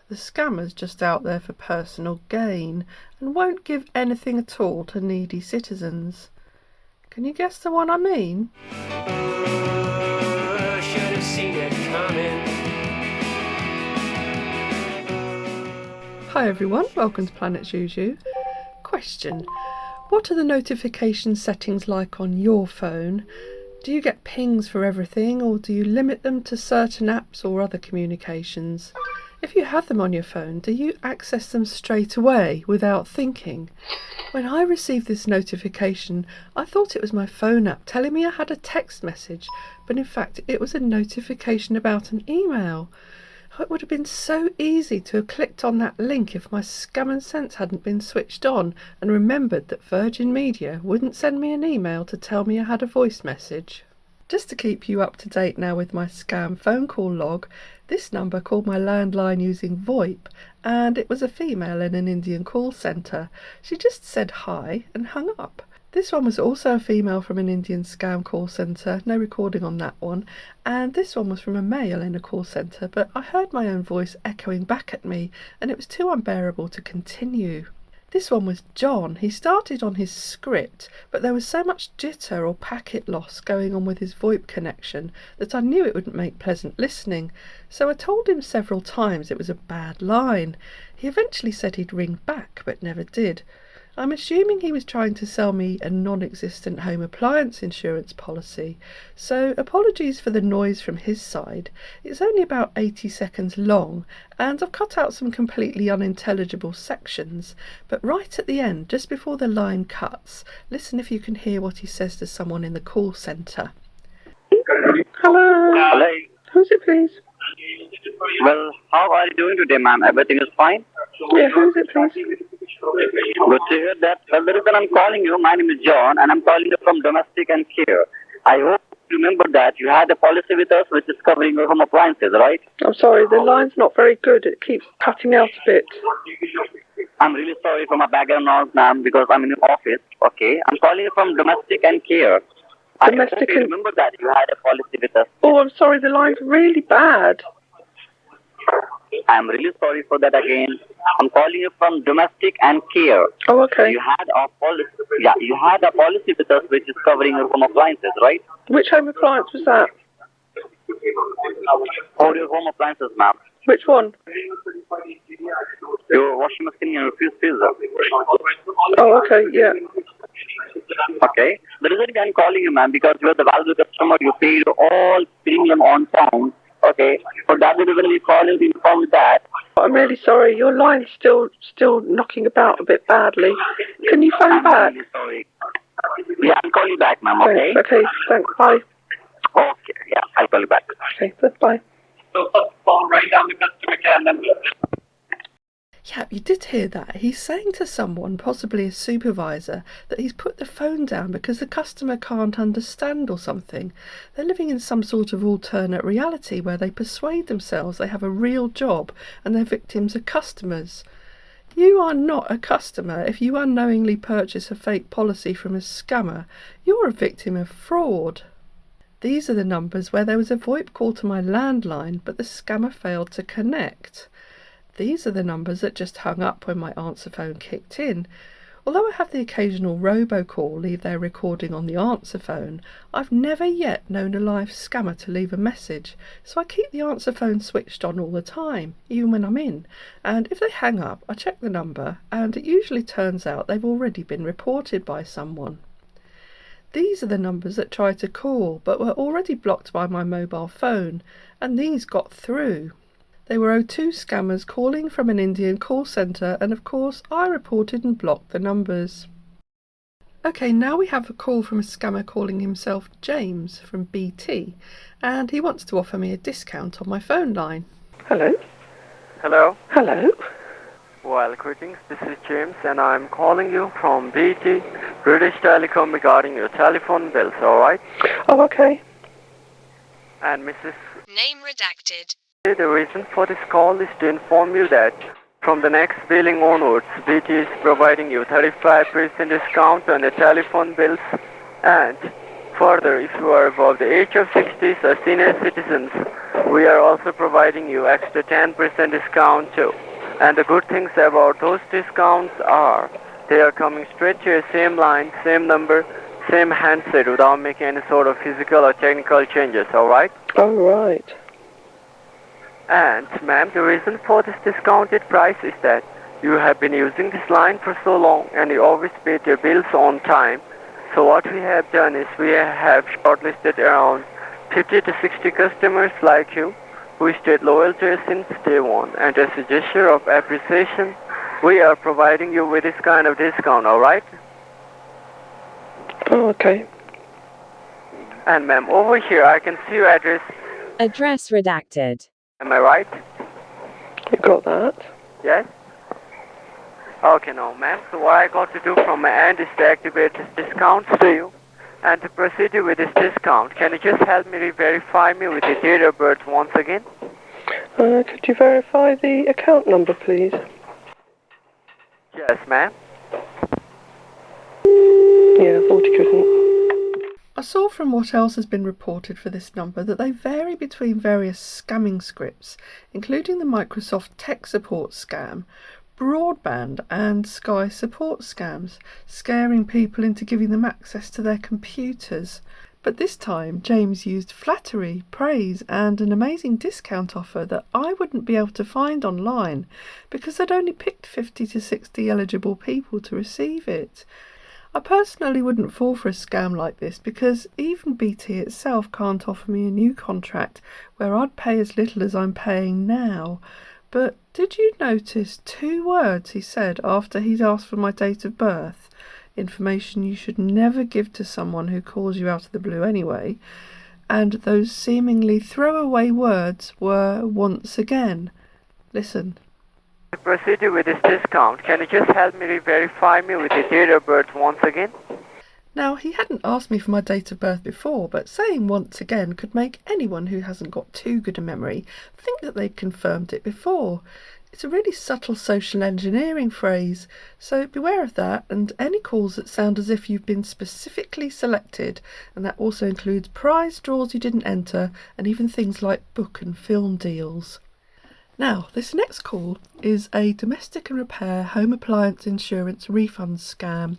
The scammer's just out there for personal gain and won't give anything at all to needy citizens. Can you guess the one I mean? Should have seen it coming. Hi everyone, welcome to Planet Juju. Question: what are the notification settings like on your phone? Do you get pings for everything, or do you limit them to certain apps or other communications? If you have them on your phone, do you access them straight away without thinking? When I received this notification, I thought it was my phone app telling me I had a text message, but in fact it was a notification about an email. It would have been so easy to have clicked on that link if my scam and sense hadn't been switched on and remembered that Virgin Media wouldn't send me an email to tell me I had a voice message. Just to keep you up to date now with my scam phone call log, this number called my landline using VoIP, and it was a female in an Indian call centre. She just said hi and hung up. This one was also a female from an Indian scam call centre, no recording on that one, and this one was from a male in a call centre, but I heard my own voice echoing back at me and it was too unbearable to continue. This one was John. He started on his script, but there was so much jitter or packet loss going on with his VoIP connection that I knew it wouldn't make pleasant listening, so I told him several times it was a bad line. He eventually said he'd ring back, but never did. I'm assuming he was trying to sell me a non-existent home appliance insurance policy, so apologies for the noise from his side. It's only about 80 seconds long, and I've cut out some completely unintelligible sections, but right at the end, just before the line cuts, listen if you can hear what he says to someone in the call centre. Hello. Hello. Who's it, please? Well, how are you doing today, ma'am? Everything is fine? Yeah, who's it, please? Good to hear that. Well, the reason I'm calling you, my name is John, and I'm calling you from Domestic and Care. I hope you remember that you had a policy with us which is covering your home appliances, right? I'm sorry, the line's not very good. It keeps cutting out a bit. I'm really sorry for my background noise, ma'am, because I'm in the office, okay? I'm calling you from Domestic and Care. I hope you remember that you had a policy with us. Oh, I'm sorry, the line's really bad. I'm really sorry for that again. I'm calling you from Domestic and Care. Oh, okay. You had a policy. Yeah, you had a policy with us which is covering your home appliances, right? Which home appliance was that? All your home appliances, ma'am. Which one? Your washing machine and your freezer. Oh, okay, yeah. Okay. The reason I'm calling you, ma'am, because you are the valuable customer. You paid all premium on time. Okay. For that reason, we call you to inform you that. I'm really sorry. Your line's still knocking about a bit badly. Can you phone back? I'm really sorry. Yeah, I'll call you back, ma'am. Okay. Thanks. Okay. Thanks. Bye. Okay. Yeah, I'll call you back. Okay. Bye. So first phone right down the customer care number. Yeah, you did hear that. He's saying to someone, possibly a supervisor, that he's put the phone down because the customer can't understand or something. They're living in some sort of alternate reality where they persuade themselves they have a real job and their victims are customers. You are not a customer if you unknowingly purchase a fake policy from a scammer. You're a victim of fraud. These are the numbers where there was a VoIP call to my landline, but the scammer failed to connect. These are the numbers that just hung up when my answer phone kicked in. Although I have the occasional robocall leave their recording on the answer phone, I've never yet known a live scammer to leave a message, so I keep the answer phone switched on all the time, even when I'm in, and if they hang up, I check the number, and it usually turns out they've already been reported by someone. These are the numbers that tried to call, but were already blocked by my mobile phone, and these got through. They were O2 scammers calling from an Indian call centre, and of course I reported and blocked the numbers. Okay, now we have a call from a scammer calling himself James from BT, and he wants to offer me a discount on my phone line. Hello? Hello. Hello? Well, greetings. This is James, and I'm calling you from BT, British Telecom, regarding your telephone bills, alright? Oh, okay. And Mrs. Name redacted. The reason for this call is to inform you that from the next billing onwards, BT is providing you 35% discount on the telephone bills, and further, if you are above the age of 60 or senior citizens we are also providing you extra 10% discount too. And the good things about those discounts are they are coming straight to your same line, same number, same handset without making any sort of physical or technical changes, alright? Oh, right. And, ma'am, the reason for this discounted price is that you have been using this line for so long and you always paid your bills on time. So what we have done is we have shortlisted around 50 to 60 customers like you who stayed loyal to us since day one. And as a gesture of appreciation, we are providing you with this kind of discount, alright? Oh, okay. And ma'am, over here I can see your address. Address redacted. Am I right? You got that? Yes? Okay, now ma'am, so what I got to do from my end is to activate this discount to you. And to proceed with this discount, can you just help me verify me with your date of birth once again? Could you verify the account number, please? Yes, ma'am. Yeah, I thought you couldn't. I saw from what else has been reported for this number that they vary between various scamming scripts, including the Microsoft tech support scam, broadband and Sky support scams, scaring people into giving them access to their computers. But this time James used flattery, praise and an amazing discount offer that I wouldn't be able to find online because they'd only picked 50 to 60 eligible people to receive it. I personally wouldn't fall for a scam like this because even BT itself can't offer me a new contract where I'd pay as little as I'm paying now. But did you notice 2 words he said after he'd asked for my date of birth? Information you should never give to someone who calls you out of the blue anyway. And those seemingly throwaway words were once again. Listen. To proceed with this discount, can you just help me verify me with your date of birth once again? Now, he hadn't asked me for my date of birth before, but saying once again could make anyone who hasn't got too good a memory think that they'd confirmed it before. It's a really subtle social engineering phrase, so beware of that and any calls that sound as if you've been specifically selected, and that also includes prize draws you didn't enter and even things like book and film deals. Now, this next call is a domestic and repair home appliance insurance refund scam,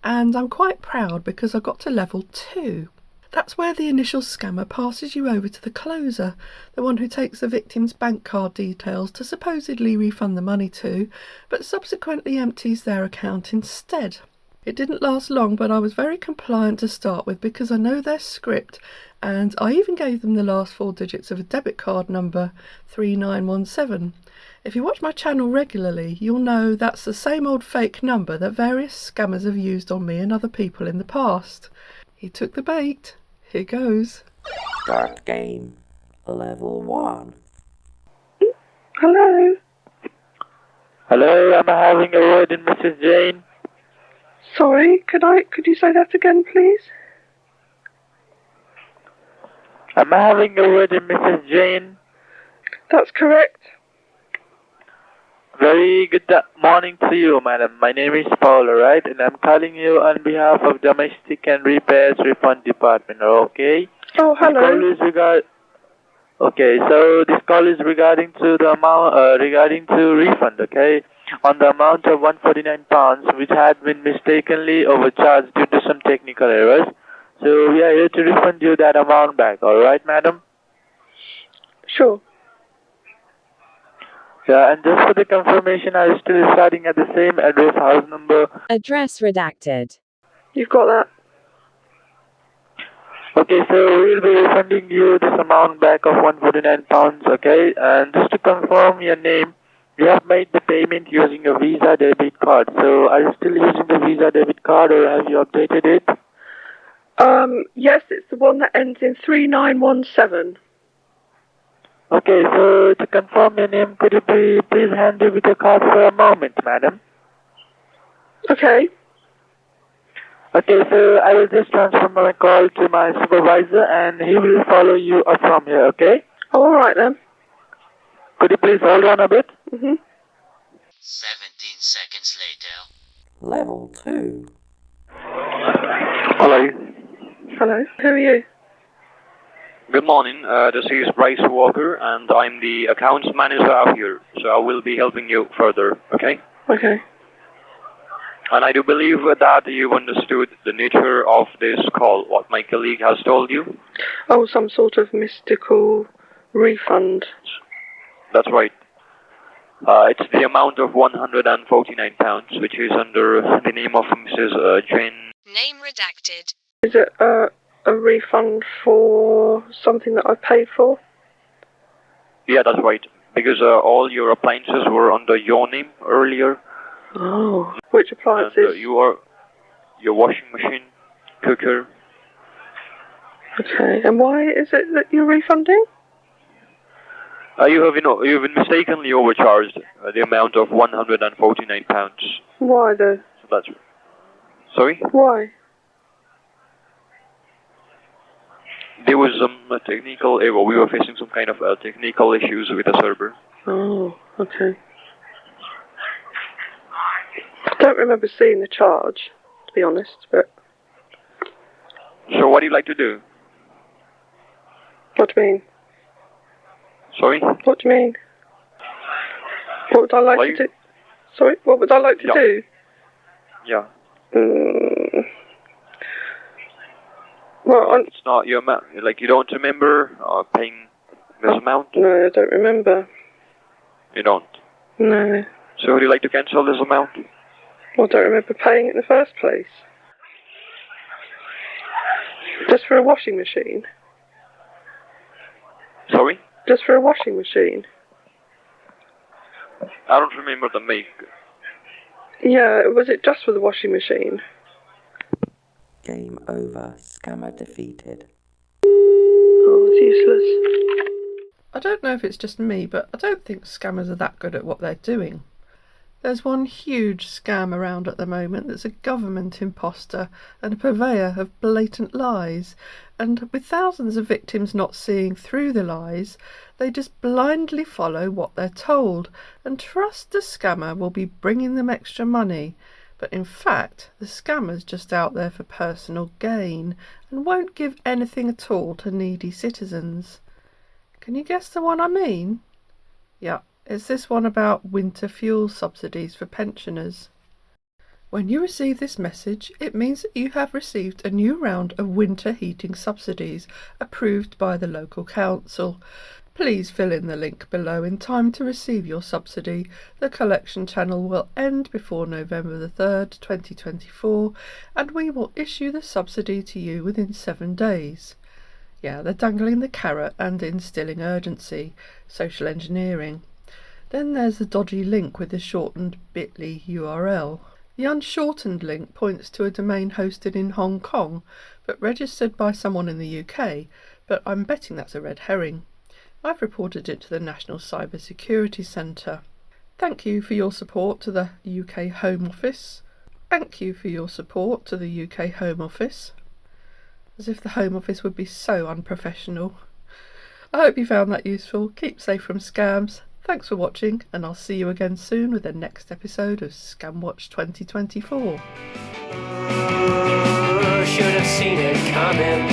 and I'm quite proud because I got to level 2. That's where the initial scammer passes you over to the closer, the one who takes the victim's bank card details to supposedly refund the money to, but subsequently empties their account instead. It didn't last long, but I was very compliant to start with because I know their script, and I even gave them the last 4 digits of a debit card number, 3917. If you watch my channel regularly, you'll know that's the same old fake number that various scammers have used on me and other people in the past. He took the bait. Here goes. Start game. Level 1. Hello? Hello, I'm having a word in Mrs. Jane. Sorry, could you say that again, please? I'm having a word in Mrs. Jane. That's correct. Very good morning to you, madam. My name is Paul, alright? And I'm calling you on behalf of Domestic and Repairs Refund Department, okay? Oh, hello. Okay, so this call is regarding to the amount, regarding to refund, okay? On the amount of £149, which had been mistakenly overcharged due to some technical errors. So we are here to refund you that amount back, alright, madam? Sure. Yeah, and just for the confirmation, are you still residing at the same address, house number? Address redacted. You've got that. Okay, so we'll be refunding you this amount back of £149, okay? And just to confirm your name, you have made the payment using a Visa debit card. So are you still using the Visa debit card or have you updated it? Yes, it's the one that ends in 3917. Okay, so to confirm your name, could you please hand over the card for a moment, madam? Okay. Okay, so I will just transfer my call to my supervisor and he will follow you up from here, okay? Oh, all right then. Could you please hold on a bit? 17 seconds later. Level 2. Hello. Hello. Who are you? Good morning. This is Bryce Walker, and I'm the accounts manager out here, so I will be helping you further, okay? Okay. And I do believe that you've understood the nature of this call, what my colleague has told you. Oh, some sort of mystical refund. That's right. It's the amount of £149, which is under the name of Mrs. Jane. Name redacted. Is it a refund for something that I paid for? Yeah, that's right. Because all your appliances were under your name earlier. Oh. Which appliances? And your washing machine, cooker. Okay. And why is it that you're refunding? You've been mistakenly overcharged the amount of £149. Why though? So that's... Sorry? Why? There was some technical error. We were facing some kind of technical issues with the server. Oh, okay. I don't remember seeing the charge, to be honest, but... So what do you like to do? What do you mean? Sorry? What do you mean? What would I like to do? Sorry, what would I like to do? Yeah. Well, it's not your amount. Like, you don't remember paying this amount? No, I don't remember. You don't? No. So would you like to cancel this amount? Well, I don't remember paying it in the first place. Just for a washing machine? Sorry? Just for a washing machine? I don't remember the make. Yeah, was it just for the washing machine? Game over. Scammer defeated. Oh, it's useless. I don't know if it's just me, but I don't think scammers are that good at what they're doing. There's one huge scam around at the moment that's a government imposter and a purveyor of blatant lies, and with thousands of victims not seeing through the lies, they just blindly follow what they're told and trust the scammer will be bringing them extra money. But in fact, the scammer's just out there for personal gain and won't give anything at all to needy citizens. Can you guess the one I mean? Yeah, it's this one about winter fuel subsidies for pensioners. When you receive this message, it means that you have received a new round of winter heating subsidies approved by the local council. Please fill in the link below in time to receive your subsidy. The collection channel will end before November the 3rd, 2024, and we will issue the subsidy to you within 7 days. Yeah, they're dangling the carrot and instilling urgency, social engineering. Then there's the dodgy link with the shortened bit.ly URL. The unshortened link points to a domain hosted in Hong Kong, but registered by someone in the UK, but I'm betting that's a red herring. I've reported it to the National Cyber Security Centre. Thank you for your support to the UK Home Office. Thank you for your support to the UK Home Office. As if the Home Office would be so unprofessional. I hope you found that useful. Keep safe from scams. Thanks for watching, and I'll see you again soon with the next episode of Scam Watch 2024. Should have seen it coming.